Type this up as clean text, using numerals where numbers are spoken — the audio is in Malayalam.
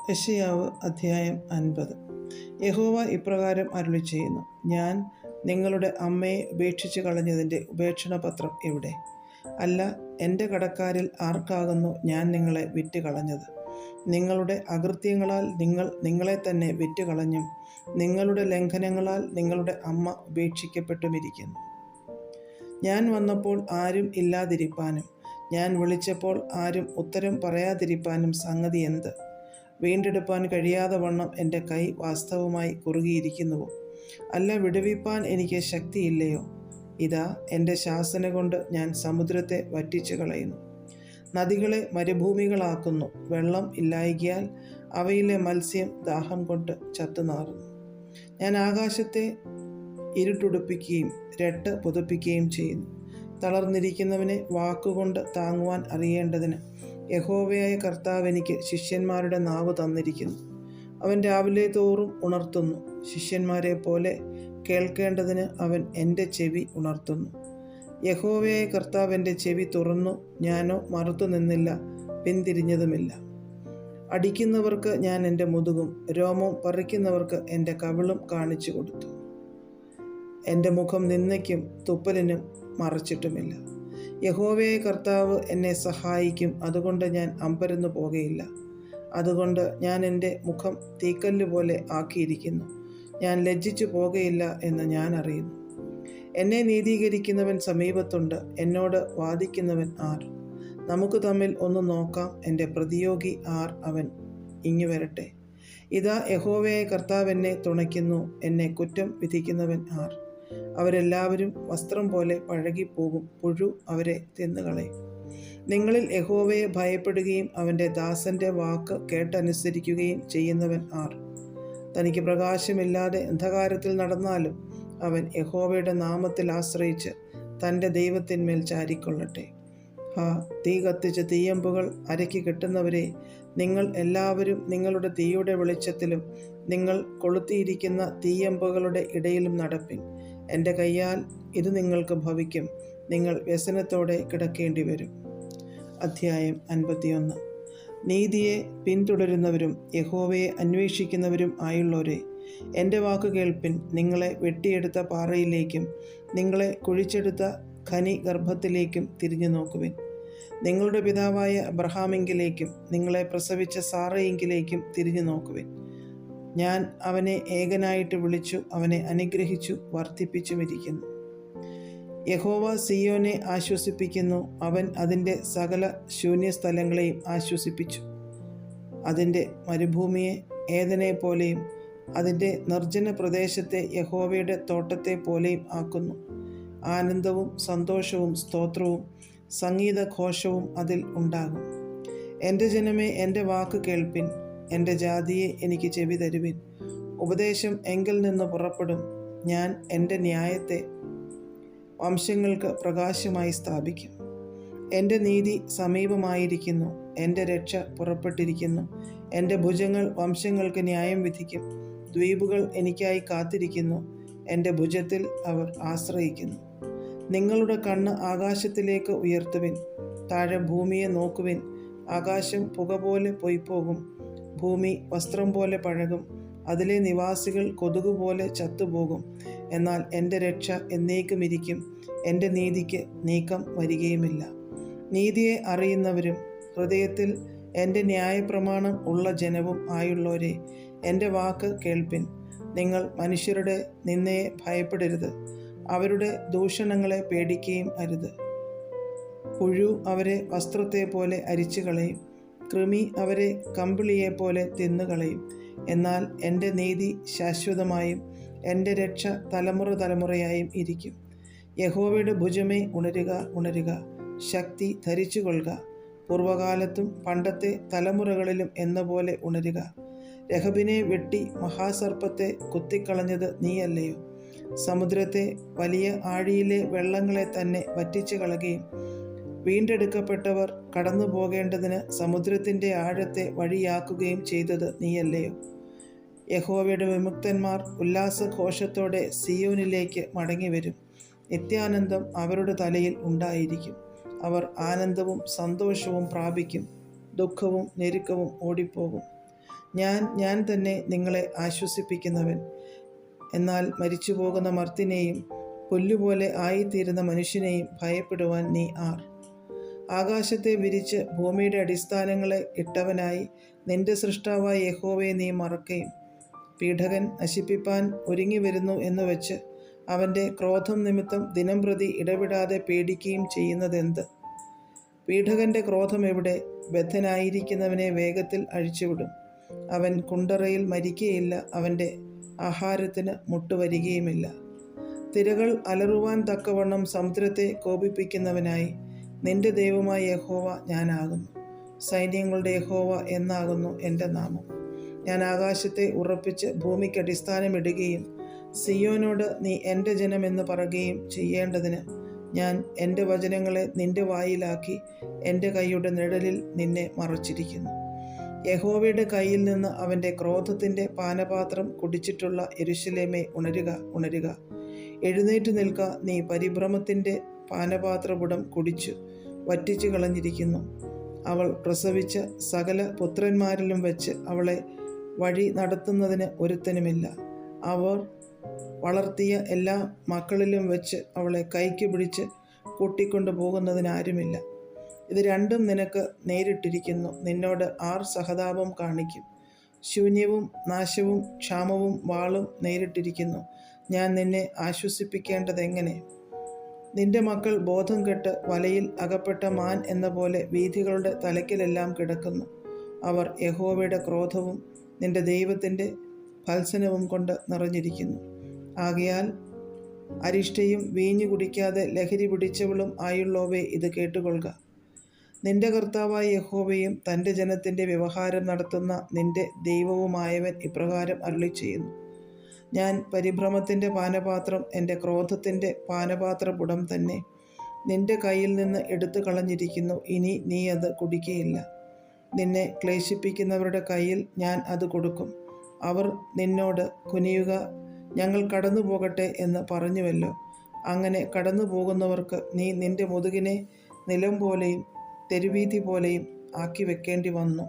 യെശയ്യാവ് അധ്യായം 50. യഹോവ ഇപ്രകാരം അരുളിച്ചെയ്യുന്നു: ഞാൻ നിങ്ങളുടെ അമ്മയെ ഉപേക്ഷിച്ച് കളഞ്ഞതിൻ്റെ ഉപേക്ഷണപത്രം എവിടെ? അല്ല, എൻ്റെ കടക്കാരിൽ ആർക്കാകുന്നു ഞാൻ നിങ്ങളെ വിറ്റുകളഞ്ഞത്? നിങ്ങളുടെ അകൃത്യങ്ങളാൽ നിങ്ങൾ നിങ്ങളെ തന്നെ വിറ്റുകളഞ്ഞും നിങ്ങളുടെ ലംഘനങ്ങളാൽ നിങ്ങളുടെ അമ്മ ഉപേക്ഷിക്കപ്പെട്ടുമിരിക്കുന്നു. ഞാൻ വന്നപ്പോൾ ആരും ഇല്ലാതിരിപ്പാനും ഞാൻ വിളിച്ചപ്പോൾ ആരും ഉത്തരം പറയാതിരിപ്പാനും സംഗതി എന്ത്? വീണ്ടെടുപ്പാൻ കഴിയാതെ വണ്ണം എൻ്റെ കൈ വാസ്തവമായി കുറുകിയിരിക്കുന്നുവോ? അല്ല, വിടുവിപ്പാൻ എനിക്ക് ശക്തിയില്ലയോ? ഇതാ, എൻ്റെ ശാസന കൊണ്ട് ഞാൻ സമുദ്രത്തെ വറ്റിച്ചു കളയുന്നു, നദികളെ മരുഭൂമികളാക്കുന്നു. വെള്ളം ഇല്ലായ്കയാൽ അവയിലെ മത്സ്യം ദാഹം കൊണ്ട് ചത്തുനാറുന്നു. ഞാൻ ആകാശത്തെ ഇരുട്ടുടുപ്പിക്കുകയും രട്ട് പുതപ്പിക്കുകയും ചെയ്യുന്നു. തളർന്നിരിക്കുന്നവനെ വാക്കുകൊണ്ട് താങ്ങുവാൻ അറിയേണ്ടതിന് യഹോവയായ കർത്താവ് എനിക്ക് ശിഷ്യന്മാരുടെ നാവ് തന്നിരിക്കുന്നു. അവൻ രാവിലെ തോറും ഉണർത്തുന്നു. ശിഷ്യന്മാരെ പോലെ കേൾക്കേണ്ടതിന് അവൻ എൻ്റെ ചെവി ഉണർത്തുന്നു. യഹോവയായ കർത്താവ് എൻ്റെ ചെവി തുറന്നു. ഞാനോ മറുത്തു നിന്നില്ല, പിന്തിരിഞ്ഞതുമില്ല. അടിക്കുന്നവർക്ക് ഞാൻ എൻ്റെ മുതുകും രോമം പറിക്കുന്നവർക്ക് എൻ്റെ കവിളും കാണിച്ചു കൊടുത്തു. എൻ്റെ മുഖം നിന്ദയ്ക്കും തുപ്പലിനും മറച്ചിട്ടുമില്ല. യഹോവയായ കർത്താവ് എന്നെ സഹായിക്കും, അതുകൊണ്ട് ഞാൻ അമ്പരന്നു പോകുകയില്ല. അതുകൊണ്ട് ഞാൻ എൻ്റെ മുഖം തീക്കല്ല് പോലെ ആക്കിയിരിക്കുന്നു, ഞാൻ ലജ്ജിച്ചു പോകുകയില്ല എന്ന് ഞാൻ അറിയുന്നു. എന്നെ നീതീകരിക്കുന്നവൻ സമീപത്തുണ്ട്, എന്നോട് വാദിക്കുന്നവൻ ആർ? നമുക്ക് തമ്മിൽ ഒന്ന് നോക്കാം, എൻ്റെ പ്രതിയോഗി ആർ? അവൻ ഇങ്ങു വരട്ടെ. ഇതാ, യഹോവയായ കർത്താവ് എന്നെ തുണയ്ക്കുന്നു, എന്നെ കുറ്റം വിധിക്കുന്നവൻ ആർ? അവരെല്ലാവരും വസ്ത്രം പോലെ പഴകിപ്പോകും, പുഴു അവരെ തിന്നുകളയും. നിങ്ങളിൽ യഹോവയെ ഭയപ്പെടുകയും അവൻ്റെ ദാസൻ്റെ വാക്ക് കേട്ടനുസരിക്കുകയും ചെയ്യുന്നവൻ ആർ? തനിക്ക് പ്രകാശമില്ലാതെ അന്ധകാരത്തിൽ നടന്നാലും അവൻ യഹോവയുടെ നാമത്തിൽ ആശ്രയിച്ച് തൻ്റെ ദൈവത്തിന്മേൽ ചാരിക്കൊള്ളട്ടെ. തീ കത്തിച്ച് തീയമ്പുകൾ അരയ്ക്ക് കെട്ടുന്നവരെ, നിങ്ങൾ എല്ലാവരും നിങ്ങളുടെ തീയുടെ വെളിച്ചത്തിലും നിങ്ങൾ കൊളുത്തിയിരിക്കുന്ന തീയമ്പുകളുടെ ഇടയിലും നടപ്പിൻ. എൻ്റെ കയ്യാൽ ഇത് നിങ്ങൾക്ക് ഭവിക്കും, നിങ്ങൾ വ്യസനത്തോടെ കിടക്കേണ്ടി വരും. അധ്യായം 51. നീതിയെ പിന്തുടരുന്നവരും യഹോവയെ അന്വേഷിക്കുന്നവരും ആയുള്ളവരെ, എൻ്റെ വാക്ക് കേൾപ്പിൻ. നിങ്ങളെ വെട്ടിയെടുത്ത പാറയിലേക്കും നിങ്ങളെ കുഴിച്ചെടുത്ത ഖനി ഗർഭത്തിലേക്കും തിരിഞ്ഞു നോക്കുവിൻ. നിങ്ങളുടെ പിതാവായ അബ്രഹാമിങ്കിലേക്കും നിങ്ങളെ പ്രസവിച്ച സാറയിങ്കിലേക്കും തിരിഞ്ഞു നോക്കുവിൻ. ഞാൻ അവനെ ഏകനായിട്ട് വിളിച്ചു, അവനെ അനുഗ്രഹിച്ചു, വർദ്ധിപ്പിച്ചുമിരിക്കുന്നു. യഹോവ സിയോനെ ആശ്വസിപ്പിക്കുന്നു, അവൻ അതിൻ്റെ സകല ശൂന്യസ്ഥലങ്ങളെയും ആശ്വസിപ്പിച്ചു. അതിൻ്റെ മരുഭൂമിയെ ഏദനെ പോലെയും അതിൻ്റെ നിർജ്ജന പ്രദേശത്തെ യഹോവയുടെ തോട്ടത്തെ പോലെയും ആക്കുന്നു. ആനന്ദവും സന്തോഷവും സ്തോത്രവും സംഗീതഘോഷവും അതിൽ ഉണ്ടാകും. എൻ്റെ ജനമേ, എൻ്റെ വാക്ക് കേൾപ്പിൻ. എൻ്റെ ജാതിയെ എനിക്ക് ചെവി തരുവിൻ. ഉപദേശം എങ്കിൽ നിന്ന് പുറപ്പെടും. ഞാൻ എൻ്റെ ന്യായത്തെ വംശങ്ങൾക്ക് പ്രകാശമായി സ്ഥാപിക്കും. എൻ്റെ നീതി സമീപമായിരിക്കുന്നു, എൻ്റെ രക്ഷ പുറപ്പെട്ടിരിക്കുന്നു. എൻ്റെ ഭുജങ്ങൾ വംശങ്ങൾക്ക് ന്യായം വിധിക്കും. ദ്വീപുകൾ എനിക്കായി കാത്തിരിക്കുന്നു, എൻ്റെ ഭുജത്തിൽ അവർ ആശ്രയിക്കുന്നു. നിങ്ങളുടെ കണ്ണ് ആകാശത്തിലേക്ക് ഉയർത്തുവിൻ, താഴെ ഭൂമിയെ നോക്കുവിൻ. ആകാശം പുക പോലെ പൊയ്പോകും, ഭൂമി വസ്ത്രം പോലെ പഴകും, അതിലെ നിവാസികൾ കൊതുകുപോലെ ചത്തുപോകും. എന്നാൽ എൻ്റെ രക്ഷ എന്നേക്കും ഇരിക്കും, എൻ്റെ നീതിക്ക് നീക്കം വരികയുമില്ല. നീതിയെ അറിയുന്നവരും ഹൃദയത്തിൽ എൻ്റെ ന്യായപ്രമാണം ഉള്ള ജനവും ആയുള്ളവരെ, എൻ്റെ വാക്ക് കേൾപ്പിൻ. നിങ്ങൾ മനുഷ്യരുടെ നിന്ദയെ ഭയപ്പെടരുത്, അവരുടെ ദൂഷണങ്ങളെ പേടിക്കുകയും അരുത്. പുഴു അവരെ വസ്ത്രത്തെ പോലെ അരിച്ചു കളയും, കൃമി അവരെ കമ്പിളിയെപ്പോലെ തിന്നുകളയും. എന്നാൽ എൻ്റെ നീതി ശാശ്വതമായും എൻ്റെ രക്ഷ തലമുറ തലമുറയായും ഇരിക്കും. യഹോവയുടെ ഭുജമേ, ഉണരുക, ഉണരുക, ശക്തി ധരിച്ചുകൊള്ളുക. പൂർവകാലത്തും പണ്ടത്തെ തലമുറകളിലും എന്ന പോലെ ഉണരുക. രഹബിനെ വെട്ടി മഹാസർപ്പത്തെ കുത്തിക്കളഞ്ഞത് നീയല്ലയോ? സമുദ്രത്തെ വലിയ ആഴിയിലെ വെള്ളങ്ങളെ തന്നെ വറ്റിച്ചു കളയുകയും വീണ്ടെടുക്കപ്പെട്ടവർ കടന്നു പോകേണ്ടതിന് സമുദ്രത്തിൻ്റെ ആഴത്തെ വഴിയാക്കുകയും ചെയ്തത് നീയല്ലയോ? യഹോവയുടെ വിമുക്തന്മാർ ഉല്ലാസഘോഷത്തോടെ സിയോനിലേക്ക് മടങ്ങിവരും. നിത്യാനന്ദം അവരുടെ തലയിൽ ഉണ്ടായിരിക്കും. അവർ ആനന്ദവും സന്തോഷവും പ്രാപിക്കും, ദുഃഖവും ഞെരുക്കവും ഓടിപ്പോകും. ഞാൻ തന്നെ നിങ്ങളെ ആശ്വസിപ്പിക്കുന്നവൻ. എന്നാൽ മരിച്ചു പോകുന്ന മർത്തിനെയും പുല്ലുപോലെ ആയിത്തീരുന്ന മനുഷ്യനെയും ഭയപ്പെടുവാൻ നീ ആർ? ആകാശത്തെ വിരിച്ച് ഭൂമിയുടെ അടിസ്ഥാനങ്ങളെ ഇട്ടവനായി നിന്റെ സൃഷ്ടാവായ യഹോവയെ നീ മറക്കുകയും പീഡകൻ നശിപ്പിപ്പാൻ ഒരുങ്ങി വരുന്നു എന്ന് വെച്ച് അവൻ്റെ ക്രോധം നിമിത്തം ദിനംപ്രതി ഇടവിടാതെ പേടിക്കുകയും ചെയ്യുന്നതെന്ത്? പീഡകൻ്റെ ക്രോധം എവിടെ? ബദ്ധനായിരിക്കുന്നവനെ വേഗത്തിൽ അഴിച്ചുവിടും. അവൻ കുണ്ടറയിൽ മരിക്കുകയില്ല, അവൻ്റെ ആഹാരത്തിന് മുട്ടുവരികയുമില്ല. തിരകൾ അലറുവാൻ തക്കവണ്ണം സമുദ്രത്തെ കോപിപ്പിക്കുന്നവനായി നിന്റെ ദൈവമായ യഹോവ ഞാനാകുന്നു. സൈന്യങ്ങളുടെ യഹോവ എന്നാകുന്നു എൻ്റെ നാമം. ഞാൻ ആകാശത്തെ ഉറപ്പിച്ച് ഭൂമിക്ക് അടിസ്ഥാനമിടുകയും സിയോനോട് നീ എൻ്റെ ജനമെന്ന് പറയുകയും ചെയ്യേണ്ടതിന് ഞാൻ എൻ്റെ വചനങ്ങളെ നിന്റെ വായിലാക്കി എൻ്റെ കൈയുടെ നിഴലിൽ നിന്നെ മറച്ചിരിക്കുന്നു. യഹോവയുടെ കയ്യിൽ നിന്ന് അവൻ്റെ ക്രോധത്തിൻ്റെ പാനപാത്രം കുടിച്ചിട്ടുള്ള യെരൂശലേമേ, ഉണരുക, ഉണരുക, എഴുന്നേറ്റ് നിൽക്ക. നീ പരിഭ്രമത്തിൻ്റെ പാനപാത്രപുടം കുടിച്ചു വറ്റിച്ചു കളഞ്ഞിരിക്കുന്നു. അവൾ പ്രസവിച്ച സകല പുത്രന്മാരിലും വെച്ച് അവളെ വഴി നടത്തുന്നതിന് ഒരുത്തനുമില്ല. അവർ വളർത്തിയ എല്ലാ മക്കളിലും വെച്ച് അവളെ കൈക്ക് പിടിച്ച് കൂട്ടിക്കൊണ്ടു പോകുന്നതിനാരുമില്ല. ഇത് രണ്ടും നിനക്ക് നേരിട്ടിരിക്കുന്നു. നിന്നോട് ആർ സഹതാപം കാണിക്കും? ശൂന്യവും നാശവും ക്ഷാമവും വാളും നേരിട്ടിരിക്കുന്നു. ഞാൻ നിന്നെ ആശ്വസിപ്പിക്കേണ്ടതെങ്ങനെ? നിന്റെ മക്കൾ ബോധം കെട്ട് വലയിൽ അകപ്പെട്ട മാൻ എന്ന പോലെ വീഥികളുടെ തലയ്ക്കലെല്ലാം കിടക്കുന്നു. അവർ യഹോവയുടെ ക്രോധവും നിന്റെ ദൈവത്തിൻ്റെ ഭത്സനവും കൊണ്ട് നിറഞ്ഞിരിക്കുന്നു. ആകയാൽ അരിഷ്ടയും വീഞ്ഞു കുടിക്കാതെ ലഹരി പിടിച്ചവളും ആയുള്ളോവേ, ഇത് കേട്ടുകൊള്ളുക. നിന്റെ കർത്താവായ യഹോവയും തൻ്റെ ജനത്തിൻ്റെ വ്യവഹാരം നടത്തുന്ന നിന്റെ ദൈവവുമായവൻ ഇപ്രകാരം അരുളിച്ചെയ്യുന്നു: ഞാൻ പരിഭ്രമത്തിൻ്റെ പാനപാത്രം, എൻ്റെ ക്രോധത്തിൻ്റെ പാനപാത്രപുടം തന്നെ നിന്റെ കയ്യിൽ നിന്ന് എടുത്തു കളഞ്ഞിരിക്കുന്നു. ഇനി നീ അത് കുടിക്കുകയില്ല. നിന്നെ ക്ലേശിപ്പിക്കുന്നവരുടെ കയ്യിൽ ഞാൻ അത് കൊടുക്കും. അവർ നിന്നോട് കുനിയുക, ഞങ്ങൾ കടന്നു പോകട്ടെ എന്ന് പറഞ്ഞുവല്ലോ. അങ്ങനെ കടന്നു പോകുന്നവർക്ക് നീ നിന്റെ മുതുകിനെ നിലം പോലെയും തെരുവീഥി പോലെയും ആക്കി വെക്കേണ്ടി വന്നു.